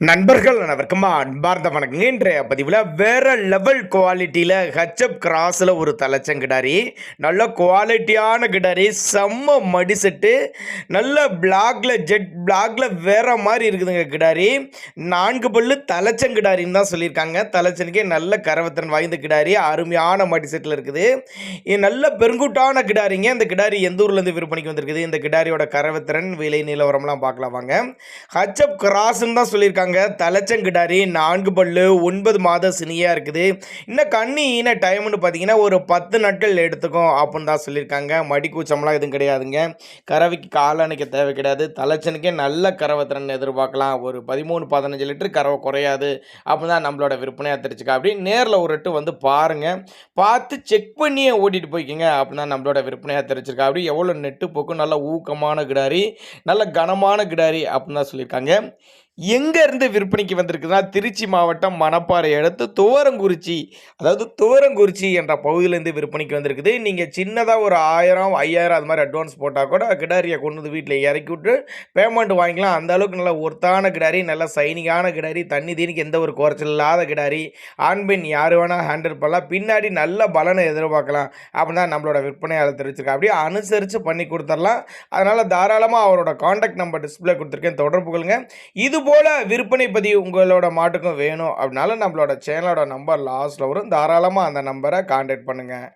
நண்பர்கள் அனைவருக்கும் அன்பார்ந்த வணக்கங்க. இன்றைய பதிவில் வேற லெவல் குவாலிட்டியில் ஹெச்எப் கிராஸில் ஒரு தலைச்சங்கிடாரி, நல்ல குவாலிட்டியான கிடாரி, செம்ம மடி செட்டு, நல்ல பிளாக்ல ஜெட் பிளாக்ல வேற மாதிரி இருக்குதுங்க கிடாரி. 4 பல்லு தலைச்சங்கிடாரின்னு தான் சொல்லியிருக்காங்க. தலைச்சனுக்கே நல்ல கரவத்திறன் வாய்ந்த கிடாரி, அருமையான மடி செட்டில் இருக்குது. இது நல்ல பெருங்கூட்டான கிடாரிங்க. இந்த கிடாரி எந்த ஊர்லேருந்து விற்பனைக்கு வந்திருக்குது, இந்த கிடாரியோட கரவத்திறன் விலை நிலவரம்லாம் பார்க்கலாம் வாங்க. ஹெச்எப் கிராஸ்ன்னு தான் சொல்லியிருக்காங்க. தலைச்சங்கிடாரி 4 பல்லு 9 மாத சினியா இருக்குது. இன்னும் கண்ணி ஈன டைம்னு பார்த்தீங்கன்னா ஒரு 10 நாட்கள் எடுத்துக்கும் அப்படின்னு தான் சொல்லியிருக்காங்க. மடி கூச்சம்லாம் எதுவும் கிடையாதுங்க. கறவைக்கு காலணைக்க தேவை கிடையாது. தலைச்சனுக்கே நல்ல கறவைத்திறன் எதிர்பார்க்கலாம். ஒரு 13-15 லிட்டர் கறவை குறையாது அப்படின்னு தான் நம்மளோட விற்பனையாக தெரிஞ்சுக்கா. அப்படி நேரில் ஒரு எட்டு வந்து பாருங்கள், பார்த்து செக் பண்ணியே ஓட்டிகிட்டு போய்க்கிங்க அப்படின்னு தான் நம்மளோட விற்பனையாக தெரிஞ்சிருக்கா. அப்படி எவ்வளோ நெட்டு போக்கும், நல்ல ஊக்கமான கிடாரி, நல்ல கனமான கிடாரி அப்படின்னு தான் சொல்லியிருக்காங்க. எங்கேருந்து விற்பனைக்கு வந்திருக்குதுன்னா, திருச்சி மாவட்டம் மணப்பாறை அடுத்து துவரங்குறிச்சி, அதாவது துவரங்குறிச்சி என்ற பகுதியிலேருந்து விற்பனைக்கு வந்திருக்குது. நீங்கள் சின்னதாக ஒரு 1000, 5000 அது மாதிரி அட்வான்ஸ் போட்டால் கூட கிடாரியை கொண்டு வந்து வீட்டில் இறக்கி விட்டு பேமெண்ட் வாங்கிக்கலாம். அந்த அளவுக்கு நல்ல ஒர்த்தான கிடாரி, நல்ல சைனிங்கான கிடாரி, தண்ணி தீனிக்கு எந்த ஒரு குறைச்சல் இல்லாத கிடாரி, ஆண் பெண் யார் வேணால் ஹேண்டில் பண்ணலாம், பின்னாடி நல்ல பலனை எதிர்பார்க்கலாம் அப்படின்னு தான் நம்மளோட விற்பனையாளர் தெரிவிச்சிருக்கா. அப்படியே அனுசரித்து பண்ணி கொடுத்துடலாம். அதனால் தாராளமாக அவரோட காண்டாக்ட் நம்பர் டிஸ்பிளே கொடுத்துருக்கேன், தொடர்பு கொள்ளுங்க. இது போல் விற்பனை பதிவு உங்களோட மாட்டுக்கும் வேணும் அப்படின்னாலும் நம்மளோட சேனலோட நம்பர் லாஸ்ட்டில் வரும். தாராளமாக அந்த நம்பரை காண்டாக்ட் பண்ணுங்கள்.